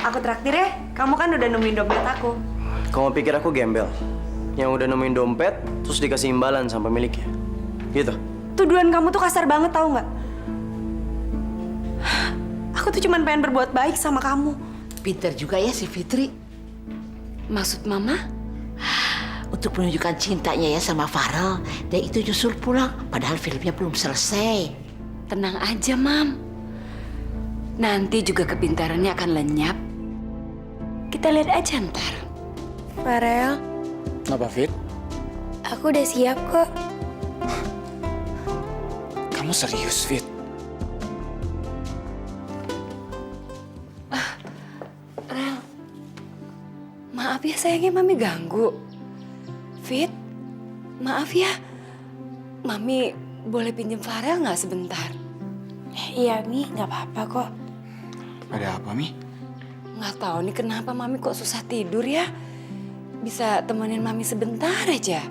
Aku traktir ya. Kamu kan udah nemuin dompet aku. Kamu pikir aku gembel? Yang udah nemuin dompet, terus dikasih imbalan sama pemiliknya? Gitu? Tuduhan kamu tuh kasar banget, tahu nggak? Aku tuh cuma pengen berbuat baik sama kamu. Pinter juga ya si Fitri. Maksud Mama? Untuk menunjukkan cintanya ya sama Farel. Dan itu nyusul pulang. Padahal filmnya belum selesai. Tenang aja, Mam. Nanti juga kepintarannya akan lenyap. Kita lihat aja ntar. Farel, Apa, Fit? aku udah siap kok. Kamu serius, Fit? Rel, maaf ya sayangnya Mami ganggu. Fit, maaf ya. Mami boleh pinjem Farel nggak sebentar? Iya, Mi, nggak apa-apa kok. Ada apa, Mi? Nggak tahu nih kenapa Mami kok susah tidur ya. Bisa temenin Mami sebentar aja.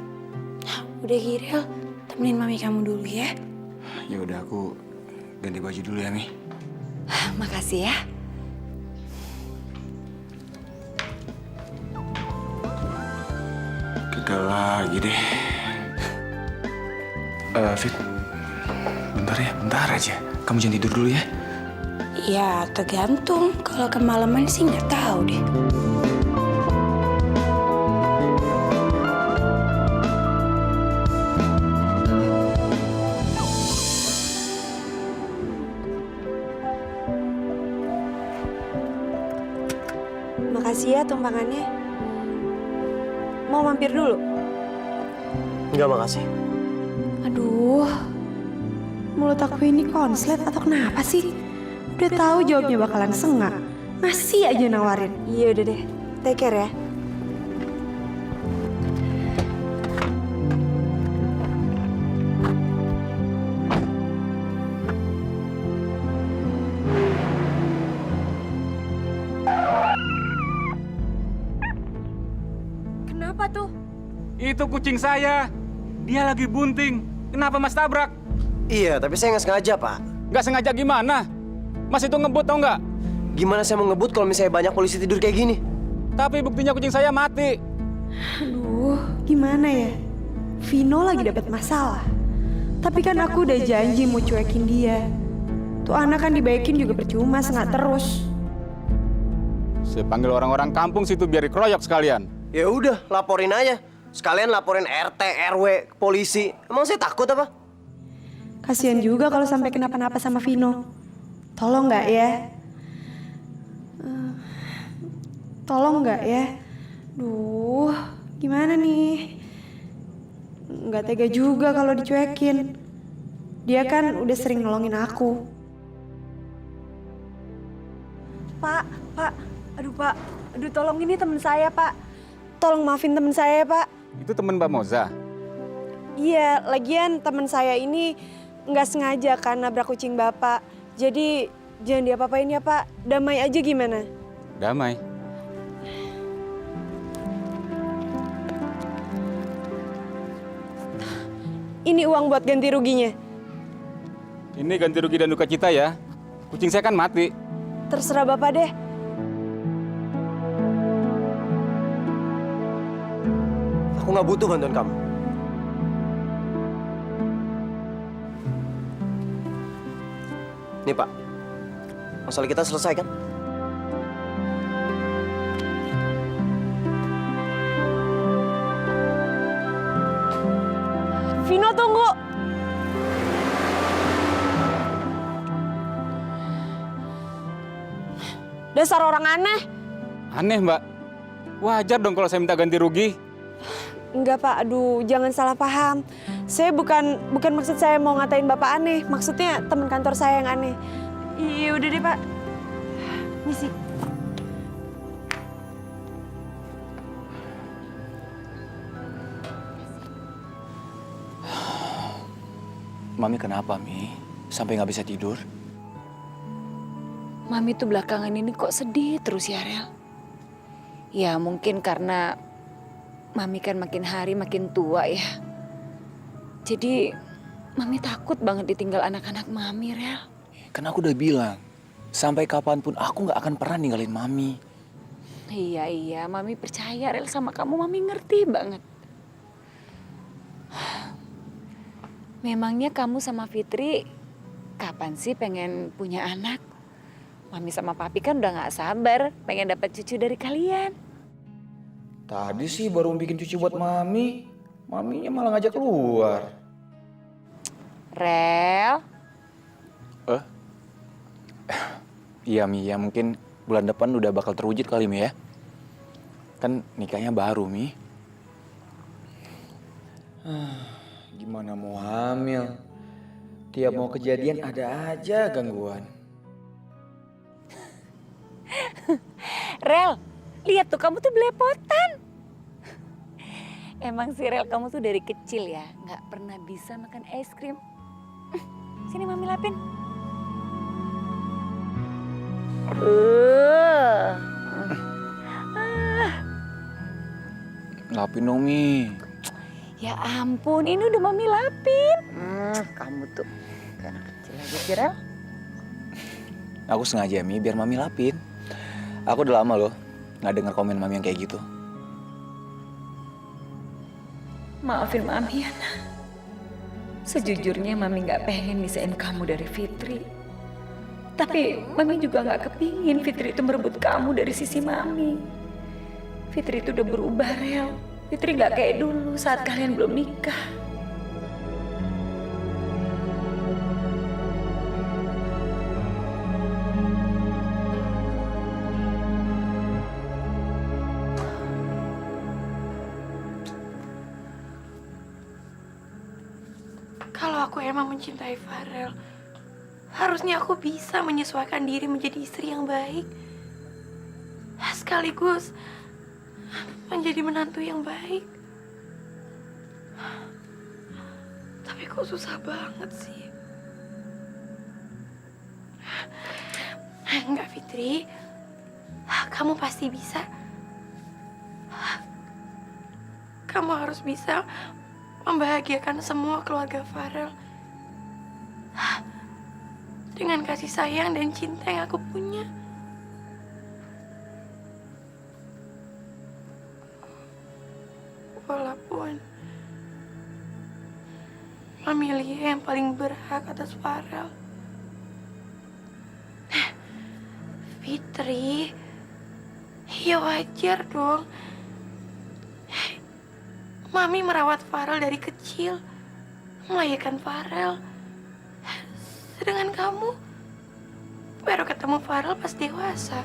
Udah Girel, temenin mami kamu dulu ya. Ya udah, aku ganti baju dulu ya, Mi. Makasih ya. Gagal lagi deh. Fit, bentar ya, bentar aja. Kamu jangan tidur dulu ya. Ya, tergantung. Kalau kemalaman sih nggak tahu deh. Makasih ya tumpangannya. Mau mampir dulu? Enggak, makasih. Aduh, mulut aku ini konslet atau kenapa sih? Udah tahu jawabnya bakalan sengak, masih aja nawarin. Iya udah deh, take care ya. Kenapa tuh? Itu kucing saya. Dia lagi bunting. Kenapa Mas tabrak? Iya, tapi saya nggak sengaja, Pak. Nggak sengaja gimana? Mas itu ngebut tau nggak? Gimana saya mau ngebut kalau misalnya banyak polisi tidur kayak gini? Tapi buktinya kucing saya mati. Aduh, gimana ya? Vino lagi dapat masalah. Tapi kan aku udah janji mau cuekin dia. Tuh anak kan dibaikin juga percuma, sengak terus. Saya panggil orang-orang kampung situ biar dikeroyok sekalian. Ya udah, laporin aja. Sekalian laporin RT, RW, ke polisi. Emang saya takut apa? Kasihan juga kalau sampai kenapa-napa sama Vino. Tolong nggak ya? Tolong nggak ya? Duh, gimana nih? Nggak tega juga kalau dicuekin. Dia kan udah sering nolongin aku. Pak, aduh tolong ini temen saya, Pak. Tolong maafin temen saya, Pak. Itu teman Mbak Moza. Iya, lagian temen saya ini nggak sengaja kan nabrak kucing Bapak. Jadi jangan diapa-apain ya, Pak. Damai aja gimana? Damai. Ini uang buat ganti ruginya. Ini ganti rugi dan duka cita ya. Kucing saya kan mati. Terserah Bapak deh. Aku nggak butuh bantuan kamu. Nih, Pak. Masalah kita selesai kan? Vino, tunggu. Dasar orang aneh. Aneh Mbak. Wajar dong kalau saya minta ganti rugi. Enggak, Pak. Aduh, jangan salah paham. Saya bukan maksud saya mau ngatain Bapak aneh. Maksudnya teman kantor saya yang aneh. Iya, udah deh, Pak. Misi. Mami kenapa, Mi? Sampai nggak bisa tidur? Mami tuh belakangan ini kok sedih terus ya, Rel. Ya mungkin karena Mami kan makin hari makin tua ya. Jadi Mami takut banget ditinggal anak-anak Mami, Rel. Kan aku udah bilang, Sampai kapanpun aku nggak akan pernah ninggalin Mami. Iya, Mami percaya Rel sama kamu, Mami ngerti banget. Memangnya kamu sama Fitri kapan sih pengen punya anak? Mami sama Papi kan udah gak sabar pengen dapat cucu dari kalian. Tadi sih baru bikin cuci buat Mami. Maminya malah ngajak keluar. Rel, Iya Mi, ya mungkin bulan depan udah bakal terwujud kali Mi ya. Kan nikahnya baru Mi. Gimana mau hamil? Tiap mau kejadian ada aja gangguan. Rel, lihat tuh kamu tuh belepotan. Emang sih Rel, kamu tuh dari kecil ya gak pernah bisa makan es krim. Sini Mami lapin. Lapin dong Mi. Ya ampun, ini udah Mami lapin. Kamu tuh kayak anak kecil aja sih Rel. Aku sengaja Mi biar Mami lapin. Aku udah lama loh nggak dengar komen Mami yang kayak gitu. Maafin Mami ya, Nak. Sejujurnya Mami gak pengen misahin kamu dari Fitri. Tapi Mami juga gak kepingin Fitri itu merebut kamu dari sisi Mami. Fitri itu udah berubah, Rel. Fitri gak kayak dulu saat kalian belum nikah. Kalau aku emang mencintai Farel, harusnya aku bisa menyesuaikan diri menjadi istri yang baik. Sekaligus menjadi menantu yang baik. Tapi kok susah banget sih. Enggak, Fitri. Kamu pasti bisa. Kamu harus bisa membahagiakan semua keluarga Farel dengan kasih sayang dan cinta yang aku punya. Walaupun Mami Lia yang paling berhak atas Farel. Fitri, ya wajar dong. Mami merawat Farel dari kecil, melahirkan Farel. Sedangkan kamu baru ketemu Farel pas dewasa.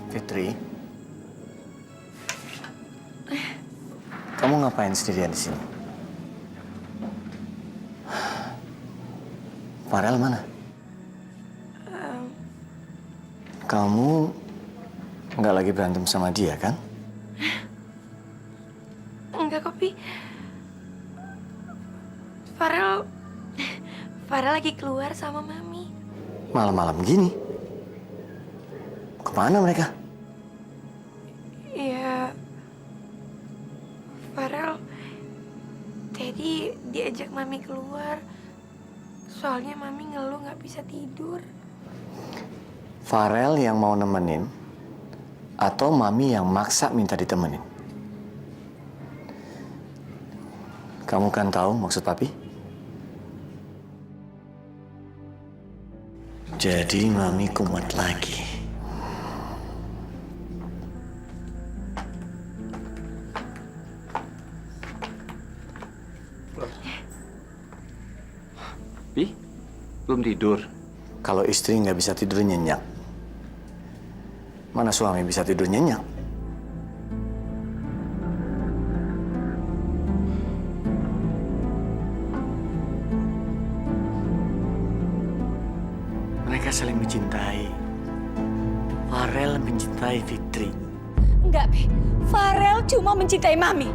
Fitri, kamu ngapain sendirian di sini? Farel mana? Kamu nggak lagi berantem sama dia, kan? Enggak kok, Pi. Farel lagi keluar sama Mami. Malam-malam gini? Kemana mereka? Iya, Farel tadi diajak Mami keluar. Soalnya Mami ngeluh nggak bisa tidur. Farel yang mau nemenin atau Mami yang maksa minta ditemenin? Kamu kan tahu maksud Papi? Jadi Mami kumat lagi. Pi, belum tidur. Kalau istri nggak bisa tidur nyenyak, mana suami bisa tidur nyenyak? Mereka saling mencintai. Farel mencintai Fitri. Enggak, Pi. Farel cuma mencintai Mami.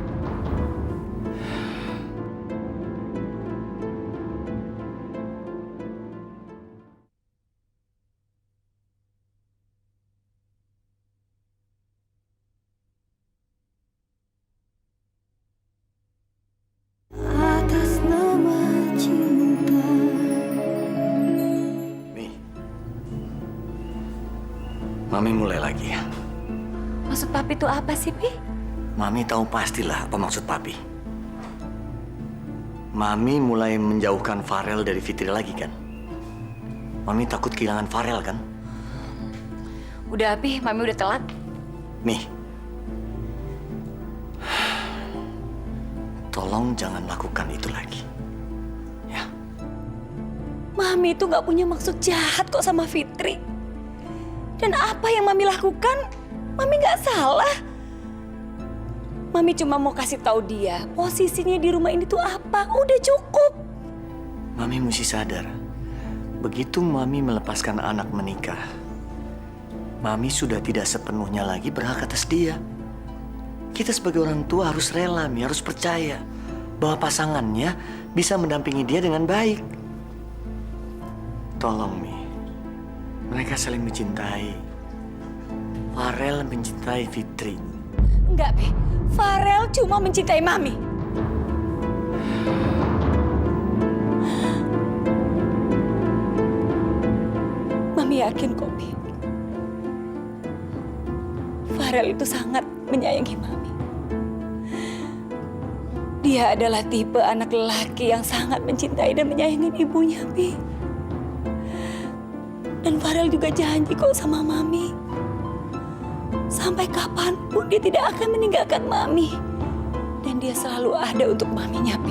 Mami mulai lagi ya. Maksud papi itu apa sih, Pi? Mami tahu pastilah apa maksud papi. Mami mulai menjauhkan Farel dari Fitri lagi kan? Mami takut kehilangan Farel kan? Udah, Pi, Mami udah telat. Nih, tolong jangan lakukan itu lagi. Ya, Mami itu nggak punya maksud jahat kok sama Fitri. Dan apa yang Mami lakukan, Mami nggak salah. Mami cuma mau kasih tahu dia posisinya di rumah ini tuh apa. Udah cukup. Mami mesti sadar. Begitu Mami melepaskan anak menikah, Mami sudah tidak sepenuhnya lagi berhak atas dia. Kita sebagai orang tua harus rela, Mi, harus percaya bahwa pasangannya bisa mendampingi dia dengan baik. Tolong, Mi. Mereka saling mencintai. Farel mencintai Fitri. Enggak, Pi. Farel cuma mencintai Mami. Mami yakin kok, Pi. Farel itu sangat menyayangi Mami. Dia adalah tipe anak lelaki yang sangat mencintai dan menyayangi ibunya, Pi. Dan Farel juga janji kok sama Mami. Sampai kapanpun dia tidak akan meninggalkan Mami. Dan dia selalu ada untuk Maminya, Pi.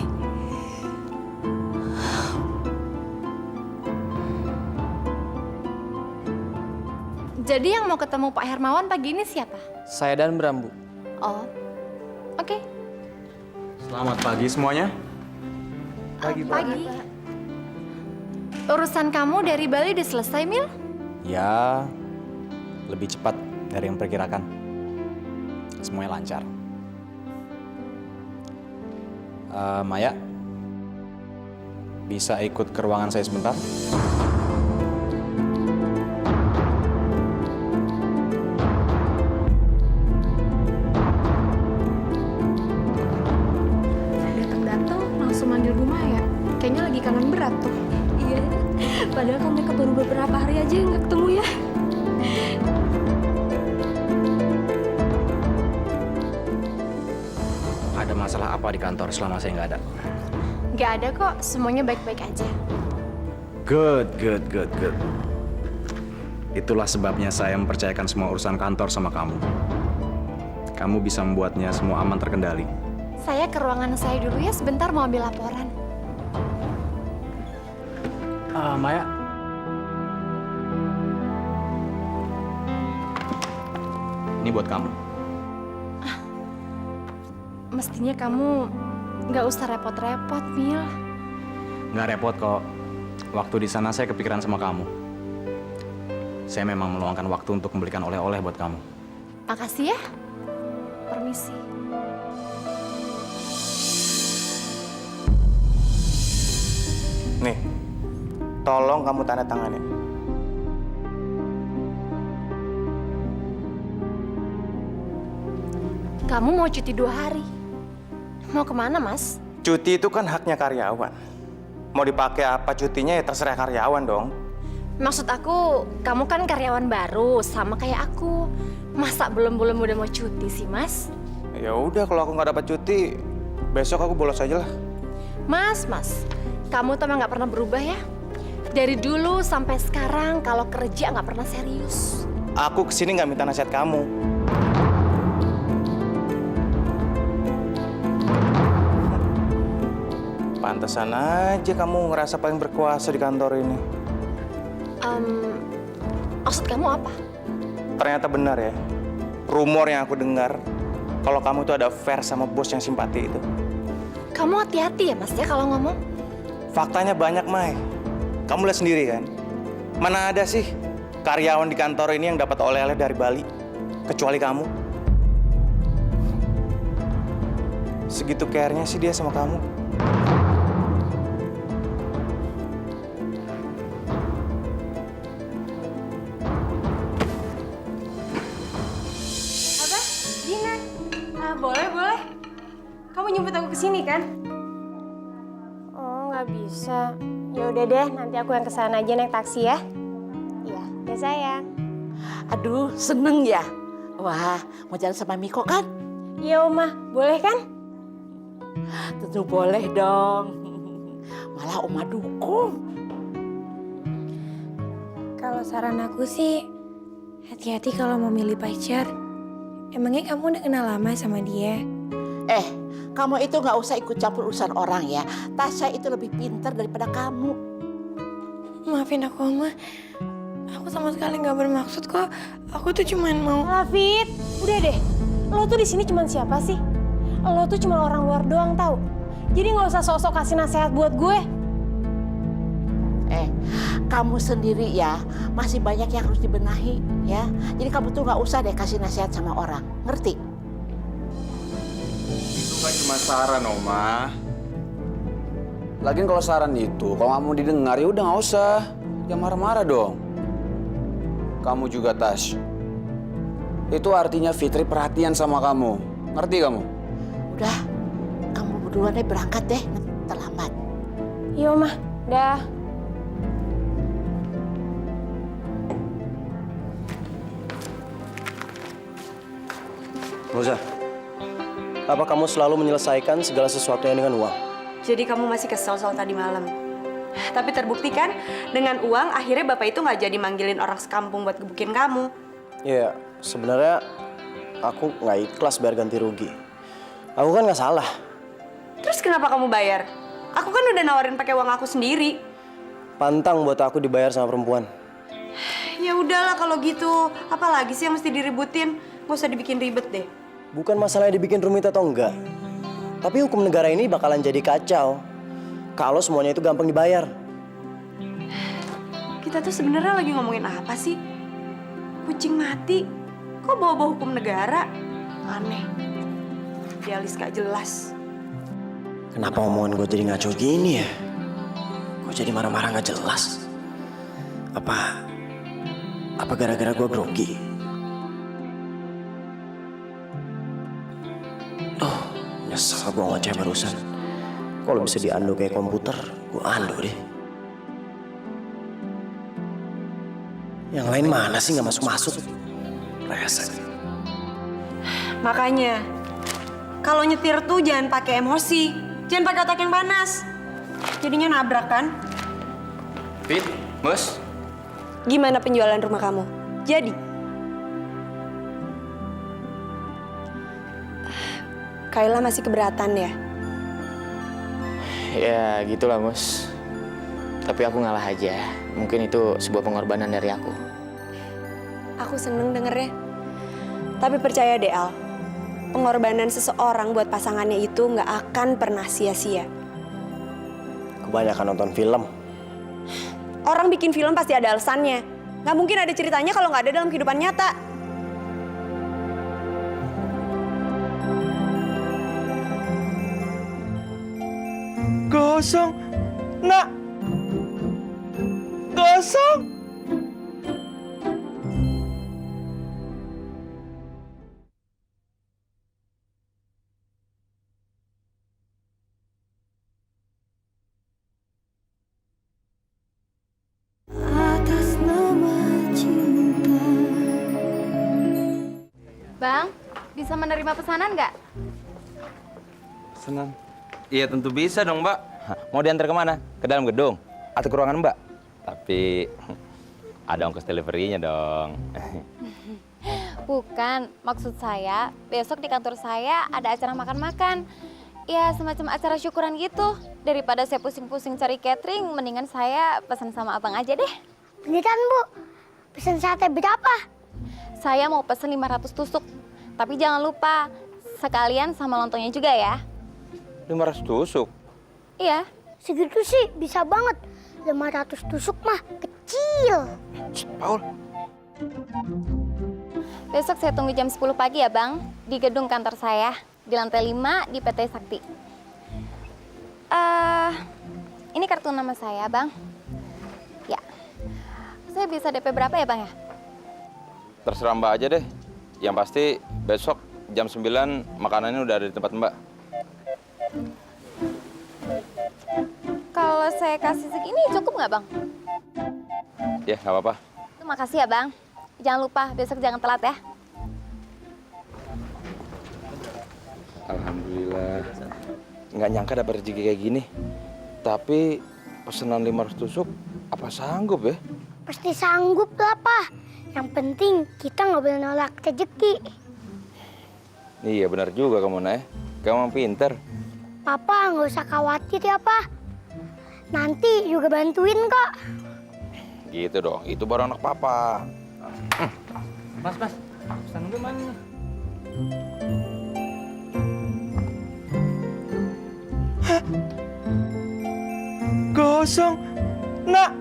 Jadi yang mau ketemu Pak Hermawan pagi ini siapa? Saya dan Bram, Bu. Oh, oke. Selamat pagi semuanya. Pagi. Urusan kamu dari Bali udah selesai, Mil? Ya, lebih cepat dari yang perkirakan. Semuanya lancar. Maya, bisa ikut ke ruangan saya sebentar? Datang-datang langsung manggil Bu Maya. Kayaknya lagi kangen berat tuh. Iya, padahal kan mereka baru beberapa hari aja nggak ketemu ya. Ada masalah apa di kantor selama saya nggak ada? Nggak ada kok, semuanya baik-baik aja. Good. Itulah sebabnya saya mempercayakan semua urusan kantor sama kamu. Kamu bisa membuatnya semua aman terkendali. Saya ke ruangan saya dulu ya, sebentar mau ambil laporan. Maya. Ini buat kamu. Mestinya kamu nggak usah repot-repot, Mil. Nggak repot kok. Waktu di sana saya kepikiran sama kamu. Saya memang meluangkan waktu untuk membelikan oleh-oleh buat kamu. Makasih ya. Permisi. Nih, tolong kamu tanda tanganin. Kamu mau cuti 2 hari. Mau kemana, Mas? Cuti itu kan haknya karyawan. Mau dipakai apa cutinya ya terserah karyawan dong. Maksud aku, kamu kan karyawan baru, sama kayak aku. Masa belum udah mau cuti sih, Mas? Ya udah, kalau aku nggak dapat cuti, besok aku bolos aja lah. Mas, kamu tuh emang nggak pernah berubah ya? Dari dulu sampai sekarang, kalau kerja nggak pernah serius. Aku kesini nggak minta nasihat kamu. Pantesan aja kamu ngerasa paling berkuasa di kantor ini. Maksud kamu apa? Ternyata benar ya, rumor yang aku dengar kalau kamu tuh ada affair sama bos yang simpati itu. Kamu hati-hati ya, Mas ya kalau ngomong. Faktanya banyak, Mai. Kamu lihat sendiri kan? Mana ada sih karyawan di kantor ini yang dapat oleh-oleh dari Bali, kecuali kamu. Segitu care-nya sih dia sama kamu. Abah, Gina. Boleh. Kamu nyemput aku kesini kan? Oh, nggak bisa. Ya udah deh, nanti aku yang kesana aja naik taksi ya. Iya, ya sayang. Aduh, seneng ya. Wah, mau jalan sama Miko kan? Iya Oma, boleh kan? Tentu boleh dong. Malah Oma dukung. Kalau saran aku sih, hati-hati kalau mau milih pacar. Emangnya kamu udah kenal lama sama dia? Kamu itu nggak usah ikut campur urusan orang ya. Tasya itu lebih pintar daripada kamu. Maafin aku, Oma. Aku sama sekali nggak bermaksud kok. Aku tuh cuman mau... Lafit, udah deh. Lo tuh di sini cuman siapa sih? Lo tuh cuma orang luar doang tahu. Jadi nggak usah sok-sok kasih nasihat buat gue. Kamu sendiri ya, masih banyak yang harus dibenahi ya. Jadi kamu tuh nggak usah deh kasih nasihat sama orang, ngerti? Itu kan cuma saran, Oma. Lagian kalau saran itu, kalau nggak mau didengar ya udah nggak usah. Jangan marah-marah dong. Kamu juga, Tas. Itu artinya Fitri perhatian sama kamu. Ngerti kamu? Udah, kamu berdua deh berangkat deh, nanti terlambat. Iya Oma, dah. Rosa, apa kamu selalu menyelesaikan segala sesuatunya dengan uang? Jadi kamu masih kesel soal tadi malam. Tapi terbukti kan, dengan uang akhirnya bapak itu nggak jadi manggilin orang sekampung buat gebukin kamu. Ya, sebenarnya aku nggak ikhlas bayar ganti rugi. Aku kan nggak salah. Terus kenapa kamu bayar? Aku kan udah nawarin pakai uang aku sendiri. Pantang buat aku dibayar sama perempuan. Ya udahlah kalau gitu, apalagi sih yang mesti diributin? Gak usah dibikin ribet deh. Bukan masalahnya dibikin rumit atau enggak. Tapi hukum negara ini bakalan jadi kacau kalau semuanya itu gampang dibayar. Kita tuh sebenarnya lagi ngomongin apa sih? Kucing mati. Kok bawa-bawa hukum negara? Aneh. Idealis gak jelas. Kenapa omongan gue jadi ngaco gini ya? Gue jadi marah-marah gak jelas. Apa gara-gara gue grogi? Nyesel gue ngoceh barusan. Kalau bisa diandu kayak komputer, gue andu deh. Yang lain mana sih nggak masuk-masuk? Rese. Makanya, kalau nyetir tuh jangan pakai emosi. Jangan pakai otak yang panas. Jadinya nabrak kan? Fit, Bos. Gimana penjualan rumah kamu? Jadi? Kayla masih keberatan ya? Ya gitulah Mus. Tapi aku ngalah aja. Mungkin itu sebuah pengorbanan dari aku. Aku seneng dengernya. Tapi percaya deh Al, pengorbanan seseorang buat pasangannya itu nggak akan pernah sia-sia. Kebanyakan nonton film. Orang bikin film pasti ada alasannya. Nggak mungkin ada ceritanya kalau nggak ada dalam kehidupan nyata. Gosong, nak. Gosong. Bang, bisa menerima pesanan nggak? Senang. Iya tentu bisa dong Mbak. Mau diantar kemana? Ke dalam gedung? Atau ke ruangan Mbak? Tapi ada ongkos delivery-nya dong. Bukan, maksud saya besok di kantor saya ada acara makan-makan. Ya semacam acara syukuran gitu. Daripada saya pusing-pusing cari catering, mendingan saya pesan sama abang aja deh. Beneran Bu, pesan sate berapa? Saya mau pesen 500 tusuk. Tapi jangan lupa, sekalian sama lontongnya juga ya. 500 tusuk? Iya. Segitu sih bisa banget. 500 tusuk mah kecil. Paul. Besok saya tunggu jam 10 pagi ya Bang. Di gedung kantor saya. Di lantai 5 di PT Sakti. Ini kartu nama saya Bang. Ya. Saya bisa DP berapa ya Bang ya? Terserah Mbak aja deh. Yang pasti besok jam 9 makanannya udah ada di tempat Mbak. Kalau saya kasih segini cukup nggak Bang? Ya, nggak apa-apa. Terima kasih ya Bang. Jangan lupa besok jangan telat ya. Alhamdulillah. Nggak nyangka dapat rezeki kayak gini. Tapi pesanan 500 tusuk, apa sanggup ya? Pasti sanggup lah, Pak. Yang penting kita nggak boleh nolak rezeki. Iya benar juga kamu, Nay. Kamu pinter. Papa nggak usah khawatir ya, Pak. Nanti juga bantuin kok. Gitu dong, itu baru anak papa. Mas, pesan gue mana nih? Gosong, nak.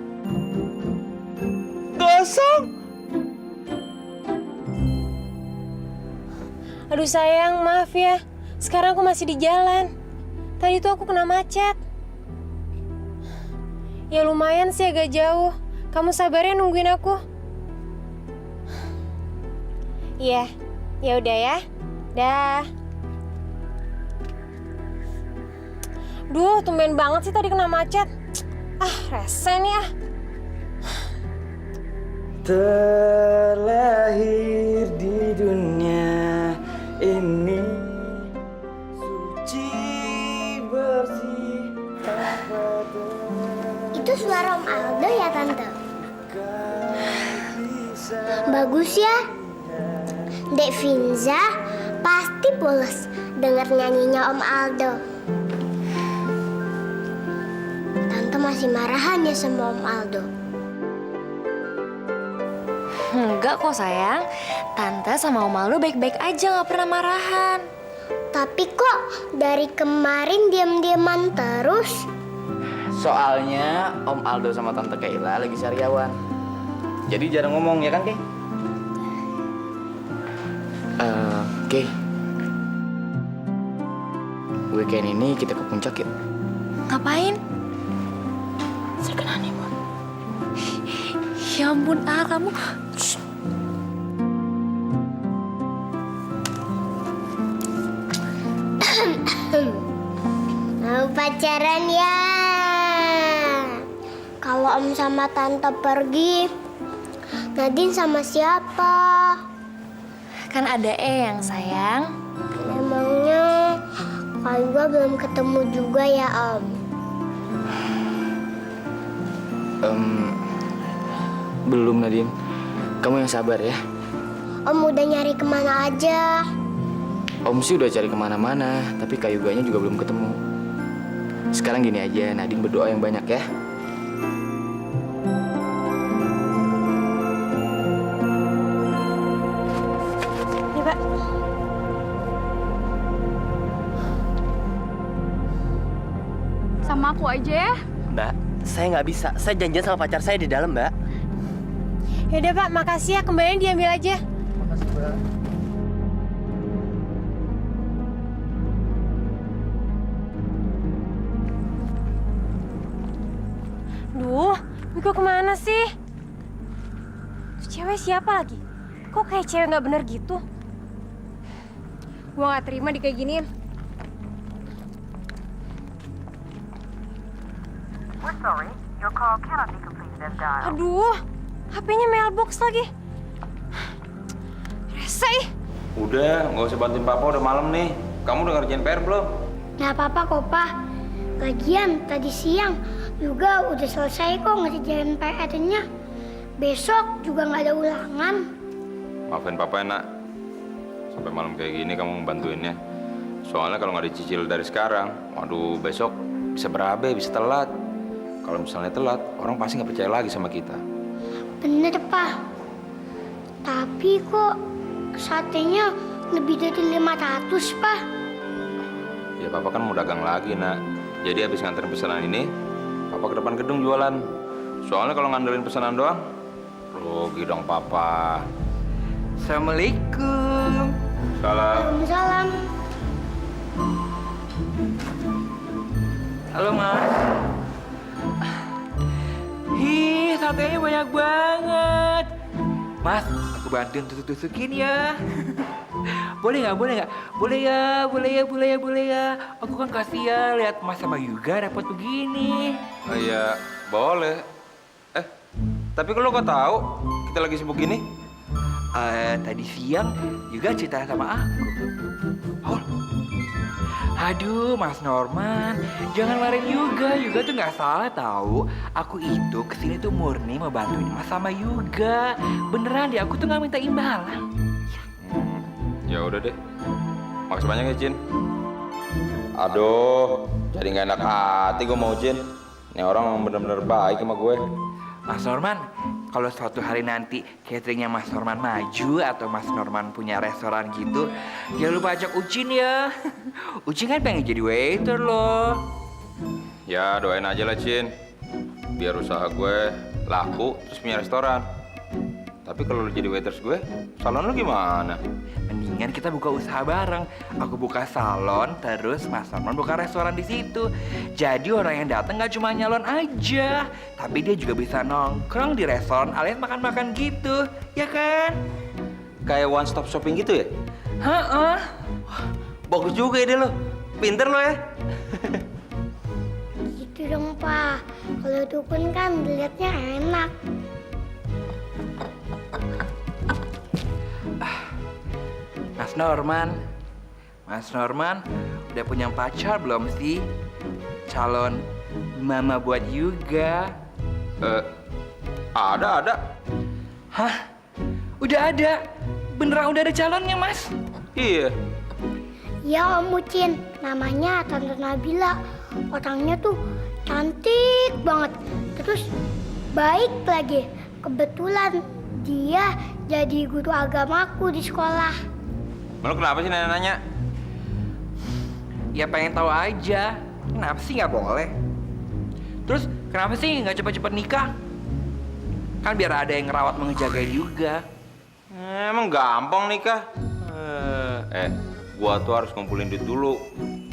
Gosong. Aduh sayang, maaf ya. Sekarang aku masih di jalan. Tadi tuh aku kena macet. Ya lumayan sih agak jauh. Kamu sabar ya nungguin aku. Iya, ya udah ya. Dah. Duh, tumben banget sih tadi kena macet. Ah, rese nih ah. Terlahir di dunia ini suci bersih tanpa Itu suara Om Aldo ya, Tante? Bagus ya. Dek Finza pasti pulas dengar nyanyinya Om Aldo. Tante masih marahan ya sama Om Aldo. Enggak kok sayang. Tante sama Om Aldo baik-baik aja, nggak pernah marahan. Tapi kok dari kemarin diam-diaman terus? Soalnya Om Aldo sama Tante Kayla lagi sariawan. Jadi jarang ngomong ya kan, Kay? Kay. Weekend ini kita ke puncak yuk. Ngapain? Second honeymoon. Ya ampun, kamu. Mau pacaran ya? Kalau Om sama Tante pergi, Nadine sama siapa? Kan ada Eyang sayang. Emangnya Kayla belum ketemu juga ya Om? Belum Nadine. Kamu yang sabar ya. Om udah nyari kemana aja? Om sih udah cari kemana-mana, tapi Kayuganya juga belum ketemu. Sekarang gini aja, Nadine berdoa yang banyak ya. Nih Pak. Sama aku aja ya. Mbak, saya nggak bisa. Saya janjian sama pacar saya di dalam, Mbak. Yaudah Pak, makasih ya. Kembalian diambil aja. Makasih, Mbak. Duh, Miko kemana sih? Tuh cewek siapa lagi? Kok kayak cewek nggak bener gitu? Gua nggak terima di kayak giniin. Aduh, HP-nya mailbox lagi. Rese ih. Udah, nggak usah bantuin papa, udah malam nih. Kamu udah ngerjain PR belum? Nggak apa-apa kok, Pak. Lagian tadi siang juga udah selesai kok ngerjain PR-nya. Besok juga nggak ada ulangan. Maafin papa ya, Nak. Sampai malam kayak gini kamu ngebantuinnya. Soalnya kalau nggak dicicil dari sekarang, waduh besok bisa berabe, bisa telat. Kalau misalnya telat, orang pasti nggak percaya lagi sama kita. Bener, Pak. Tapi kok satenya lebih dari 500, Pak. Ya papa kan mau dagang lagi, Nak. Jadi habis nganterin pesanan ini, papa ke depan gedung jualan. Soalnya kalau ngandelin pesanan doang, rugi dong papa. Assalamualaikum. Salam. Waalaikumsalam. Halo, Mas. Ih, satenya banyak banget. Mas, aku bantuin tusuk-tusukin ya. Boleh nggak? Boleh nggak? Boleh ya, boleh ya, boleh ya, boleh ya. Aku kan kasihan lihat Mas sama Yuga dapat begini. Oh, iya, boleh. Tapi kalau kau tahu kita lagi sibuk gini, tadi siang juga cerita sama aku. Oh. Aduh, Mas Norman, jangan marahin Yuga. Yuga tuh nggak salah tahu. Aku itu kesini tuh murni mau bantuin Mas sama Yuga. Beneran deh, aku tuh nggak minta imbalan. Ya udah deh. Makasih banyak ya, Cin. Aduh, jadi nggak enak hati gue mau Cin. Ini orang bener-bener baik sama gue. Mas Norman, kalau suatu hari nanti cateringnya Mas Norman maju atau Mas Norman punya restoran gitu, jangan lupa ajak Ucin ya. Ucin kan pengen jadi waiter loh. Ya doain aja lah Cin. Biar usaha gue laku terus punya restoran. Tapi kalau lu jadi waiters gue, salon lu gimana? Mendingan kita buka usaha bareng. Aku buka salon, terus Mas Norman buka restoran di situ. Jadi orang yang datang nggak cuma nyalon aja, tapi dia juga bisa nongkrong di restoran alias makan-makan gitu, ya kan? Kayak one stop shopping gitu ya? Heeh. Bagus juga ide lo. Pinter lo ya. Gitu dong, Pak. Kalau dukun kan dilihatnya enak. Mas Norman, udah punya pacar belum sih? Calon mama buat Yuga. Ada. Hah? Udah ada? Beneran udah ada calonnya, Mas? Iya. Ya Om Ucin, namanya Tante Nabila. Orangnya tuh cantik banget. Terus baik lagi. Kebetulan dia jadi guru agamaku di sekolah. Lu kenapa sih nanya-nanya? Ya pengen tahu aja. Kenapa sih nggak boleh? Terus kenapa sih nggak cepet-cepet nikah? Kan biar ada yang ngerawat mengejaga juga. Emang gampang nikah? Gua tuh harus ngumpulin duit dulu.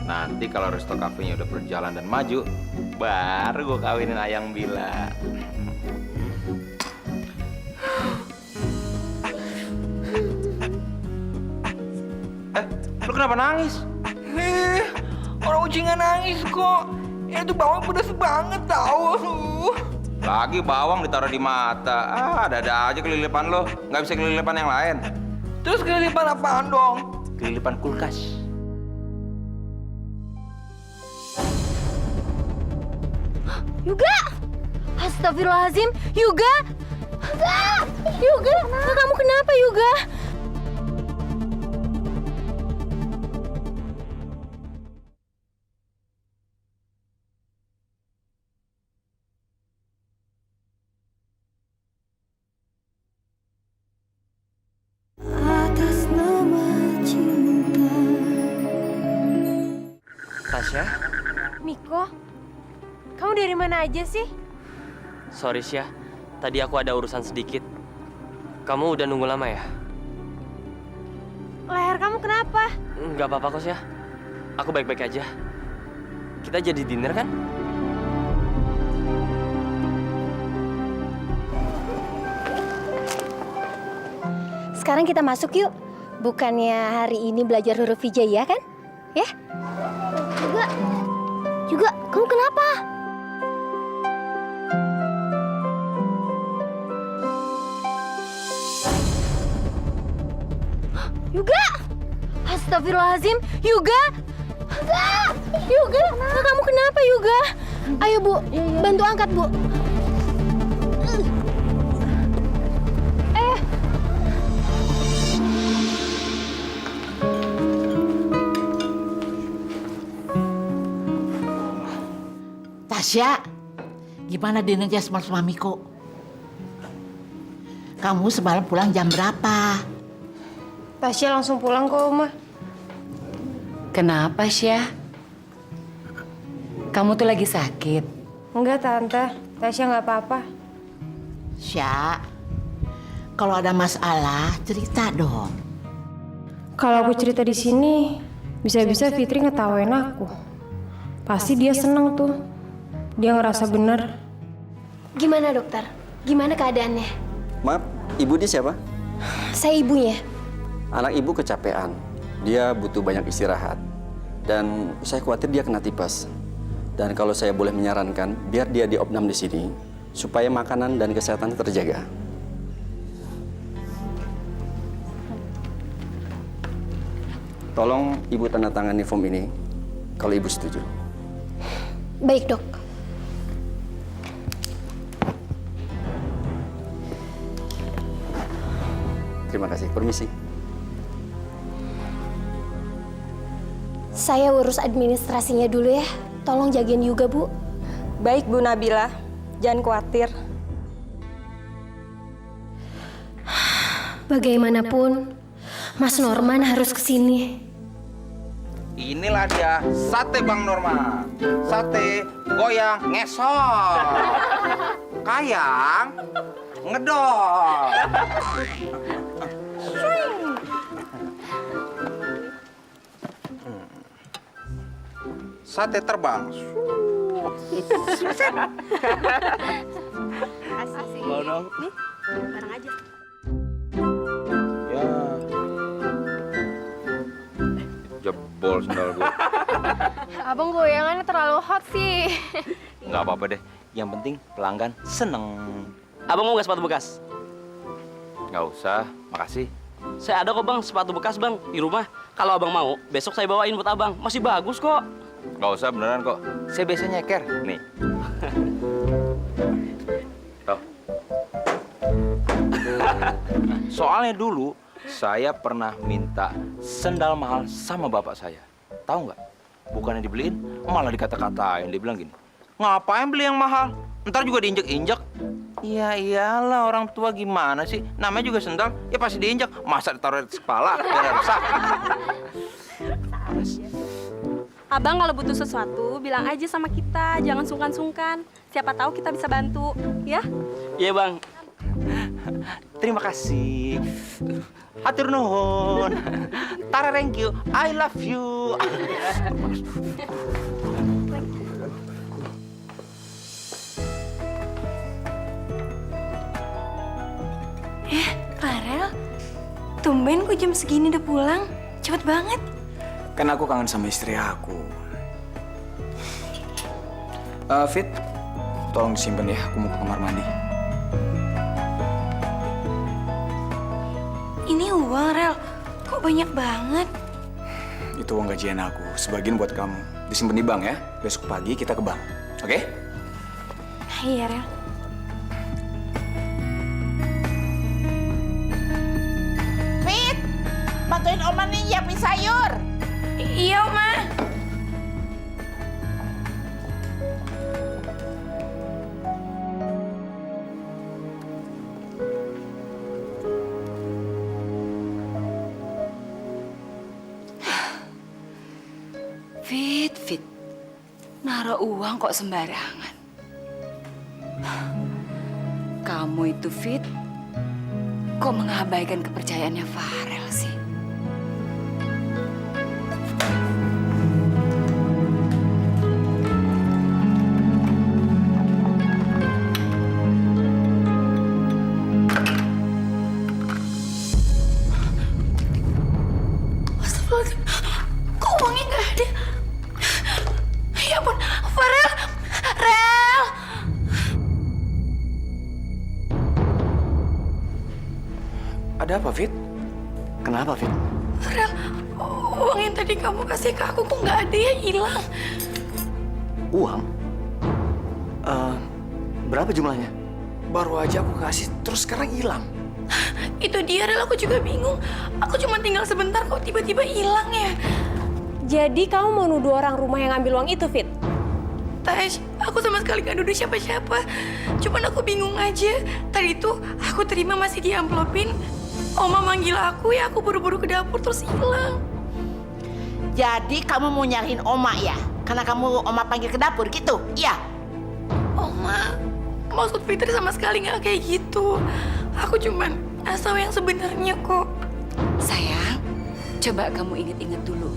Nanti kalau resto kafenya udah berjalan dan maju, baru gua kawinin Ayang Bila. Lu kenapa nangis? Orang Uci nggak nangis kok. Itu bawang pedas banget tau. Lagi bawang ditaruh di mata. Ada aja kelilipan lo. Nggak bisa kelilipan yang lain. Terus kelilipan apaan dong? Kelilipan kulkas. Yuga! Astagfirullahaladzim, Yuga! Yuga! Kamu kenapa, Yuga? Tasya? Miko, kamu dari mana aja sih? Sorry Syah, tadi aku ada urusan sedikit. Kamu udah nunggu lama ya? Leher kamu kenapa? Nggak apa-apa kok Syah, aku baik-baik aja. Kita jadi dinner kan? Sekarang kita masuk yuk. Bukannya hari ini belajar huruf hijaiyah kan? Ya? Juga, kamu kenapa? Yuga! Astagfirullahaladzim, Yuga! Yuga! Kamu kenapa, Yuga? Ayo, Bu, bantu angkat, Bu. Tasya, gimana dinernya sama Miko? Kamu semalam pulang jam berapa? Tasya langsung pulang kok, Oma. Kenapa, Syah? Kamu tuh lagi sakit? Enggak, Tante. Tasya nggak apa-apa. Sya, kalau ada masalah cerita dong. Kalau aku cerita di sini, bisa-bisa Fitri ngetawain aku. Pasti dia seneng tuh. Dia ngerasa bener. Gimana dokter? Gimana keadaannya? Maaf, ibu dia siapa? Saya ibunya. Anak ibu kecapean. Dia butuh banyak istirahat. Dan saya khawatir dia kena tipes. Dan kalau saya boleh menyarankan, biar dia diopnam di sini supaya makanan dan kesehatan terjaga. Tolong Ibu tanda tangani form ini kalau Ibu setuju. Baik, Dok. Terima kasih. Permisi. Saya urus administrasinya dulu ya. Tolong jagain Yuga, Bu. Baik, Bu Nabila. Jangan khawatir. Bagaimanapun, Mas Norman harus kesini. Inilah dia, sate Bang Norman. Sate, goyang, ngesot. Kayang, ngedol. Sate terbang. Asik. Mau dong? Nih, bareng aja. Ya. Jebol sendal gue. Abang goyangannya terlalu hot sih. Nggak apa-apa deh. Yang penting pelanggan seneng. Abang mau nggak sepatu bekas? Nggak usah, makasih. Saya ada kok bang sepatu bekas bang di rumah. Kalau abang mau, besok saya bawain buat abang. Masih bagus kok. Nggak usah beneran kok. Saya biasanya nyeker. Nih. Tuh. Soalnya dulu saya pernah minta sendal mahal sama bapak saya. Tahu nggak? Bukannya dibeliin, malah dikata-katain. Dia bilang gini, ngapain beli yang mahal? Ntar juga diinjek-injek. Ya iyalah, orang tua gimana sih? Namanya juga sendal, ya pasti diinjek. Masa ditaruh di kepala, biar rusak. Abang kalau butuh sesuatu, bilang aja sama kita. Jangan sungkan-sungkan. Siapa tahu kita bisa bantu, ya? Iya bang. Terima kasih. Hatur nuhun. Tara, thank you. I love you. Farel, tumben kok jam segini udah pulang. Cepet banget. Kan aku kangen sama istri aku. Fit, tolong disimpan ya. Aku mau ke kamar mandi. Ini uang, Rel. Kok banyak banget? Itu uang gajian aku. Sebagian buat kamu. Disimpan di bank ya. Besok pagi kita ke bank. Oke? Iya, Rel. Fit, bantuin Oma nih nyiapin sayur. Iya, Oma. Fit. Naruh uang kok sembarangan. Kamu itu, Fit, kok mengabaikan kepercayaannya Farel sih? Astagfirullahaladzim. Kok uangnya nggak ada? Ya ampun, Farel! Rel! Ada apa, Fit? Kenapa, Fit? Rel, uang yang tadi kamu kasih ke aku kok nggak ada ya, hilang. Uang? Berapa jumlahnya? Baru aja aku kasih, terus sekarang hilang. Itu dia, Rel, aku juga bingung. Aku cuma tinggal sebentar kok tiba-tiba hilang ya. Jadi kamu mau nuduh orang rumah yang ambil uang itu, Fit? Tash, aku sama sekali gak nuduh siapa-siapa. Cuman aku bingung aja. Tadi tuh aku terima masih diamplopin. Oma manggil aku ya, aku buru-buru ke dapur terus hilang. Jadi kamu mau nyariin Oma ya? Karena kamu Oma panggil ke dapur gitu? Iya? Oma, maksud Fitri sama sekali gak kayak gitu. Aku cuman asal yang sebenarnya kok. Sayang, coba kamu inget-inget dulu.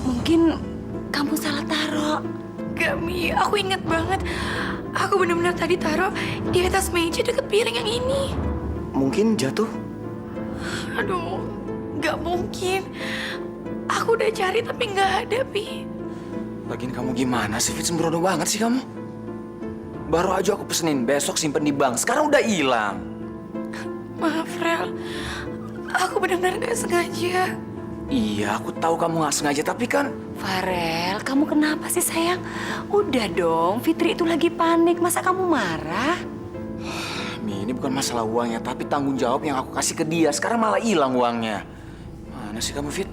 Mungkin kamu salah taruh. Gak, Mi, aku inget banget. Aku benar-benar tadi taruh di atas meja deket piring yang ini. Mungkin jatuh? Aduh, gak mungkin. Aku udah cari tapi gak ada, Pi. Lagian kamu gimana sih, Fit? Sembrono banget sih kamu. Baru aja aku pesenin, besok simpen di bank. Sekarang udah hilang. Maaf, Rel. Aku benar-benar gak sengaja. Iya, aku tahu kamu nggak sengaja, tapi kan... Farel, kamu kenapa sih sayang? Udah dong, Fitri itu lagi panik. Masa kamu marah? Mi, ini bukan masalah uangnya, tapi tanggung jawab yang aku kasih ke dia. Sekarang malah hilang uangnya. Mana sih kamu, Fit?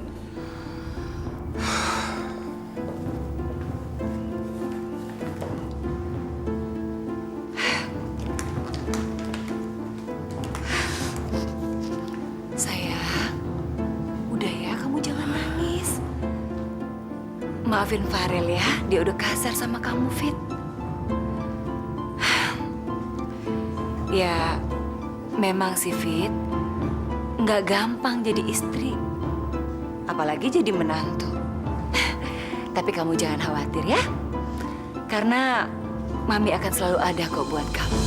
Sayang, udah ya, kamu jangan nangis. Maafin Farel ya, dia udah kasar sama kamu, Fit. Ya, memang sih, Fit, nggak gampang jadi istri. Apalagi jadi menantu. Tapi kamu jangan khawatir ya. Karena Mami akan selalu ada kok buat kamu.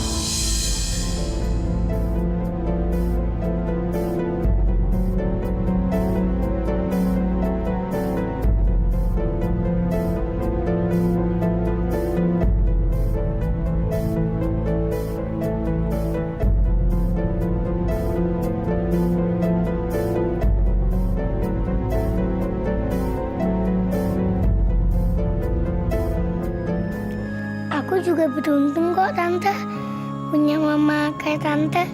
Aku juga beruntung kok Tante, punya mama kayak Tante.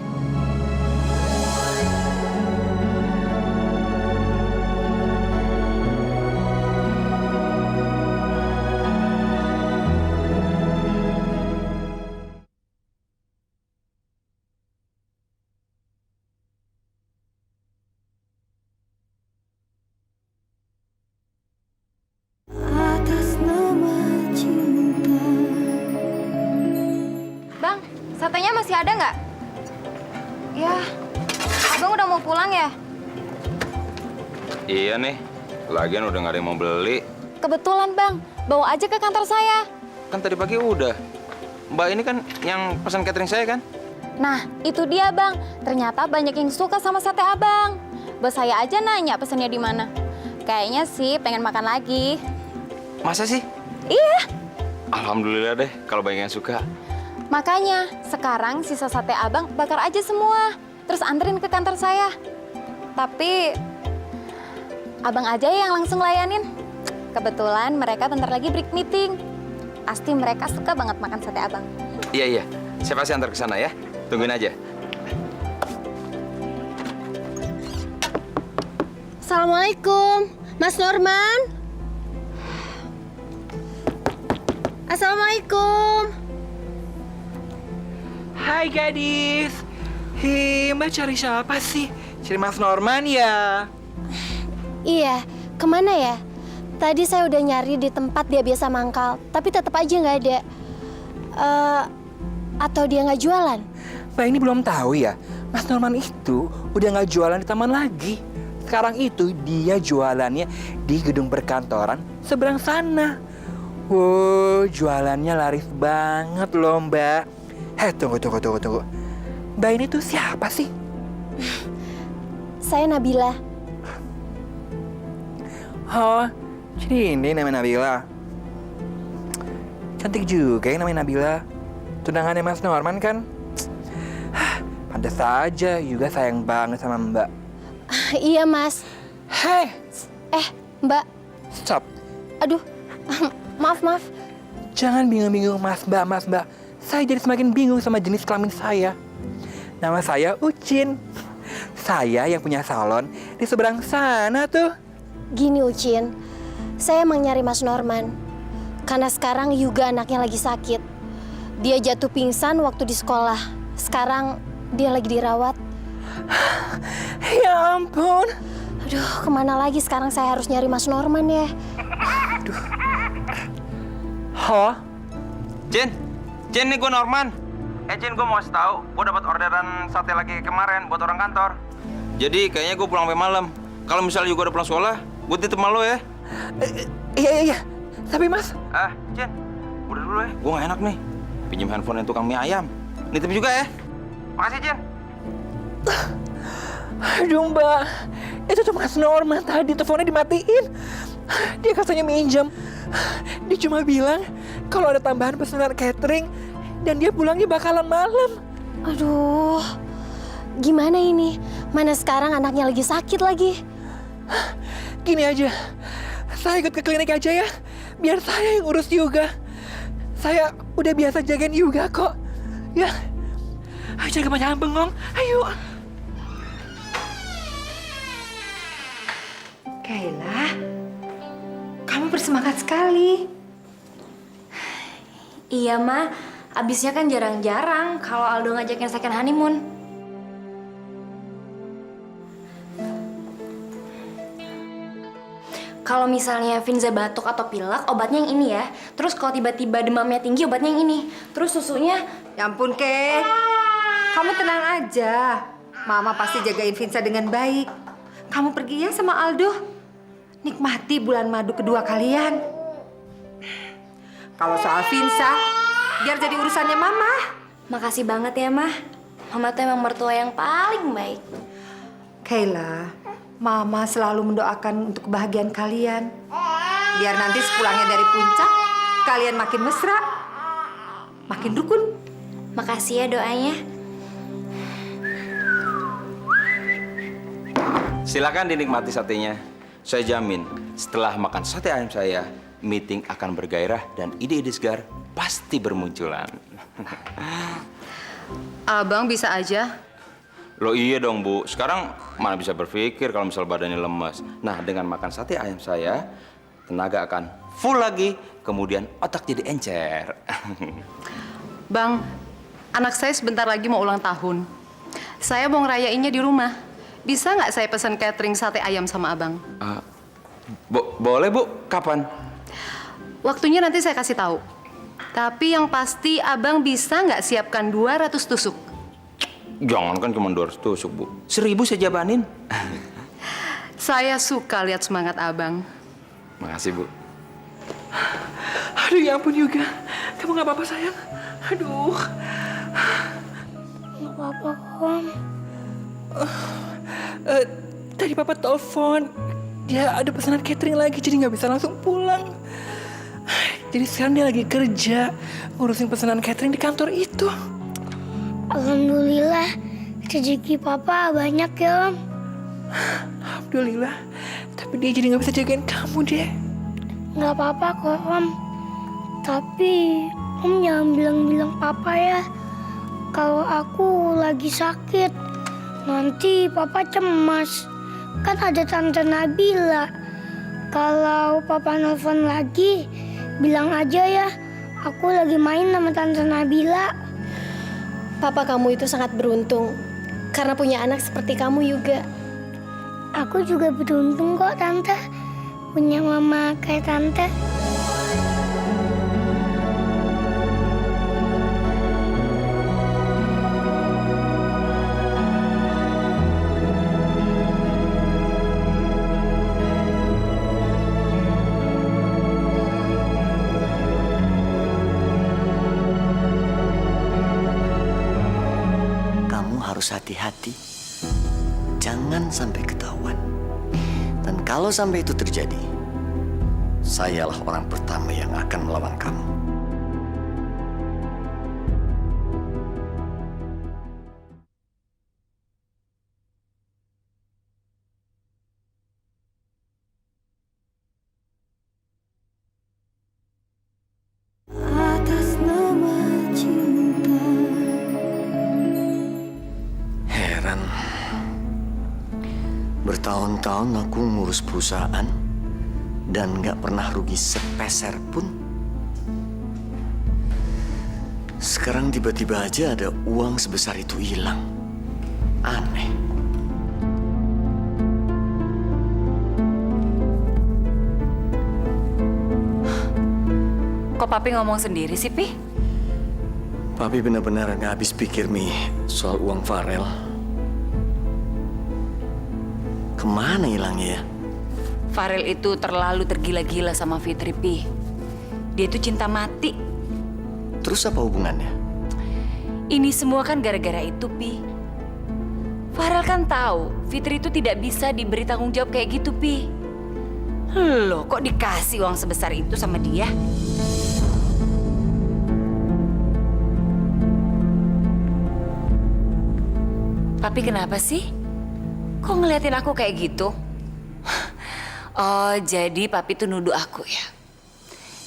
Bang, satenya masih ada nggak? Ya, abang udah mau pulang ya? Iya nih, lagian udah nggak ada yang mau beli. Kebetulan bang, bawa aja ke kantor saya. Kan tadi pagi udah. Mbak ini kan yang pesan catering saya kan? Nah, itu dia bang. Ternyata banyak yang suka sama sate abang. Bos saya aja nanya pesannya di mana. Kayaknya sih pengen makan lagi. Masa sih? Iya. Alhamdulillah deh kalau banyak yang suka. Makanya sekarang sisa sate abang bakar aja semua. Terus anterin ke kantor saya. Tapi abang aja yang langsung layanin. Kebetulan mereka bentar lagi break meeting. Pasti mereka suka banget makan sate abang. Iya, saya pasti antar ke sana ya. Tungguin aja. Assalamualaikum, Mas Norman. Assalamualaikum. Hai gadis. Mbak cari siapa sih? Cari Mas Norman ya? Iya, kemana ya? Tadi saya udah nyari di tempat dia biasa mangkal, tapi tetap aja nggak ada. Atau dia nggak jualan? Mbak ini belum tahu ya. Mas Norman itu udah nggak jualan di taman lagi. Sekarang itu dia jualannya di gedung perkantoran seberang sana. Wow, jualannya laris banget loh Mbak. Tunggu. Mbak ini tuh siapa sih? Saya Nabila. Oh, jadi ini namanya Nabila. Cantik juga yang namanya Nabila. Tunangannya Mas Norman kan? Pantas saja juga sayang banget sama Mbak. Iya Mas. Hei. Mbak. Stop. Aduh, maaf. Jangan bingung-bingung Mas Mbak. Saya jadi semakin bingung sama jenis kelamin saya. Nama saya Ucin. Saya yang punya salon di seberang sana tuh. Gini Ucin, saya emang nyari Mas Norman. Karena sekarang Yuga anaknya lagi sakit. Dia jatuh pingsan waktu di sekolah. Sekarang dia lagi dirawat. Ya ampun. Aduh, kemana lagi sekarang saya harus nyari Mas Norman ya? Aduh. Jen nih gue Norman. Jen gue mau kasih tahu, gue dapat orderan sate lagi kemarin buat orang kantor. Jadi kayaknya gue pulang sampai malam. Kalau misalnya juga udah pulang sekolah, gue titip sama lo ya. Iya. Tapi Mas. Jen, udah dulu ya. Gue gak enak nih. Pinjam handphone yang tukang mie ayam. Nitip juga ya. Makasih Jen. Aduh Mbak, itu tuh Mas Norman tadi teleponnya dimatiin. Dia katanya minjam. Dia cuma bilang kalau ada tambahan pesanan catering dan dia pulangnya bakalan malam. Aduh, gimana ini? Mana sekarang anaknya lagi sakit lagi? Gini aja, saya ikut ke klinik aja ya. Biar saya yang urus Yuga. Saya udah biasa jagain Yuga kok. Ya, ayo jangan bengong. Ayo. Kayla, kamu bersemangat sekali. Iya, Ma. Abisnya kan jarang-jarang kalau Aldo ngajakin second honeymoon. Kalau misalnya Vinza batuk atau pilek, obatnya yang ini ya. Terus kalau tiba-tiba demamnya tinggi, obatnya yang ini. Terus susunya... Ya ampun, Kay. Kamu tenang aja. Mama pasti jagain Vinza dengan baik. Kamu pergi ya sama Aldo. Nikmati bulan madu kedua kalian. Kalau soal Vinza, biar jadi urusannya Mama. Makasih banget ya, Ma. Mama tuh emang mertua yang paling baik. Kayla, Mama selalu mendoakan untuk kebahagiaan kalian. Biar nanti sepulangnya dari puncak, kalian makin mesra, makin rukun. Makasih ya doanya. Silakan dinikmati satenya. Saya jamin, setelah makan sate ayam saya, meeting akan bergairah dan ide-ide segar pasti bermunculan. Abang bisa aja. Loh iya dong, Bu. Sekarang mana bisa berpikir kalau misal badannya lemas. Nah, dengan makan sate ayam saya, tenaga akan full lagi, kemudian otak jadi encer. Bang, anak saya sebentar lagi mau ulang tahun. Saya mau ngerayainnya di rumah. Bisa nggak saya pesan catering sate ayam sama abang? Boleh, Bu. Kapan? Waktunya nanti saya kasih tahu. Tapi yang pasti abang bisa nggak siapkan 200 tusuk? Jangan kan cuma 200 tusuk, Bu. 1000 saya jabanin. Saya suka lihat semangat abang. Makasih, Bu. Aduh ya ampun Yuga. Kamu nggak apa-apa sayang? Aduh. Nggak apa-apa, Om. Tadi Papa telepon. Dia ada pesanan catering lagi, jadi nggak bisa langsung pulang. Jadi sekarang dia lagi kerja ngurusin pesanan catering di kantor itu. Alhamdulillah, rezeki Papa banyak ya, Om. Alhamdulillah. Tapi dia jadi nggak bisa jagain kamu deh. Nggak apa-apa kok, Om. Tapi Om jangan bilang-bilang Papa ya. Kalau aku lagi sakit, nanti Papa cemas. Kan ada Tante Nabila. Kalau Papa nelfon lagi, bilang aja ya, aku lagi main sama Tante Nabila. Papa kamu itu sangat beruntung karena punya anak seperti kamu juga. Aku juga beruntung kok, Tante. Punya mama kayak Tante. Hati-hati, jangan sampai ketahuan. Dan kalau sampai itu terjadi, sayalah orang pertama yang akan melawan kamu. Atas nama cinta. Bertahun-tahun aku ngurus perusahaan dan nggak pernah rugi sepeser pun. Sekarang tiba-tiba aja ada uang sebesar itu hilang. Aneh. Kok Papi ngomong sendiri sih, Pi? Papi benar-benar nggak habis pikir, Mi, soal uang Farel. Kemana hilangnya ya? Farel itu terlalu tergila-gila sama Fitri, Pi. Dia itu cinta mati. Terus apa hubungannya? Ini semua kan gara-gara itu, Pi. Farel kan tahu Fitri itu tidak bisa diberi tanggung jawab kayak gitu, Pi. Loh, kok dikasih uang sebesar itu sama dia? Papi kenapa sih? Kok ngeliatin aku kayak gitu? Oh, jadi papi tuh nuduh aku ya?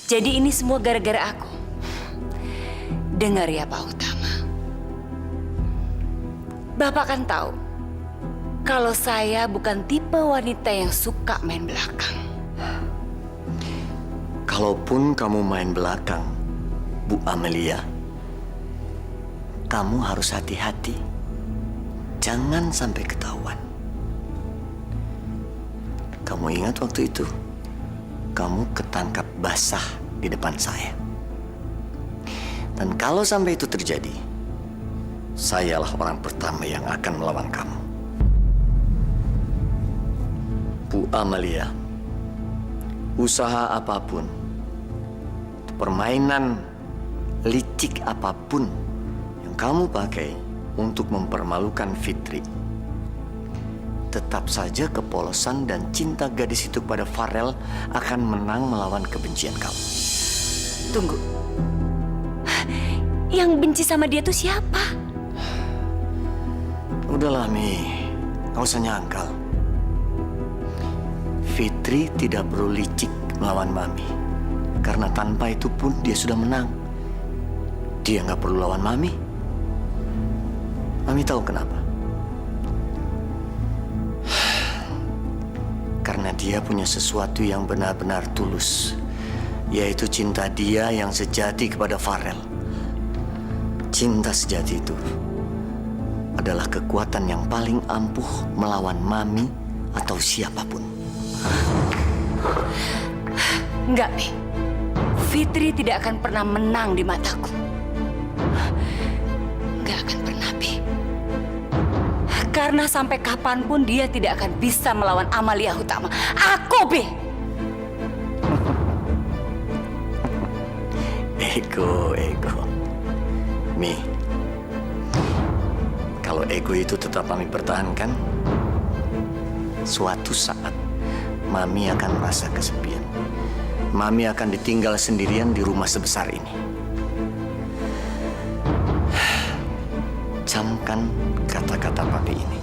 Jadi ini semua gara-gara aku? Dengar ya Pak Utama. Bapak kan tahu kalau saya bukan tipe wanita yang suka main belakang. Kalaupun kamu main belakang, Bu Amelia, kamu harus hati-hati. Jangan sampai ketahuan. Kamu ingat waktu itu? Kamu ketangkap basah di depan saya. Dan kalau sampai itu terjadi, sayalah orang pertama yang akan melawan kamu. Bu Amalia, usaha apapun, permainan licik apapun yang kamu pakai untuk mempermalukan Fitri, tetap saja kepolosan dan cinta gadis itu pada Farel akan menang melawan kebencian kamu. Tunggu. Yang benci sama dia tuh siapa? Udahlah, Mi. Gak usah nyangkal. Fitri tidak perlu licik melawan Mami. Karena tanpa itu pun dia sudah menang. Dia nggak perlu lawan Mami. Mami tahu kenapa? Karena dia punya sesuatu yang benar-benar tulus, yaitu cinta dia yang sejati kepada Farel. Cinta sejati itu adalah kekuatan yang paling ampuh melawan Mami atau siapapun. Enggak, Pi. Fitri tidak akan pernah menang di mataku. Enggak akan pernah, Pi. Karena sampai kapanpun dia tidak akan bisa melawan Amalia Utama. Aku, Pi. Ego. Mi, kalau ego itu tetap Mami pertahankan, suatu saat Mami akan merasa kesepian. Mami akan ditinggal sendirian di rumah sebesar ini. Camkan kata-kata Papi ini.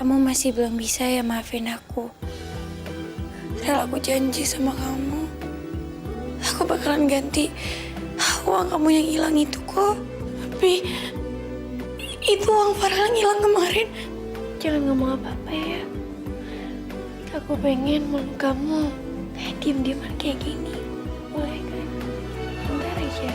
Kamu masih belum bisa ya maafin aku. Rel, aku janji sama kamu, aku bakalan ganti uang kamu yang hilang itu kok. Tapi itu uang Farel yang hilang kemarin. Jangan ngomong apa-apa ya. Aku pengen meluk kamu kayak diem-dieman kayak gini. Boleh kan? Bentar aja.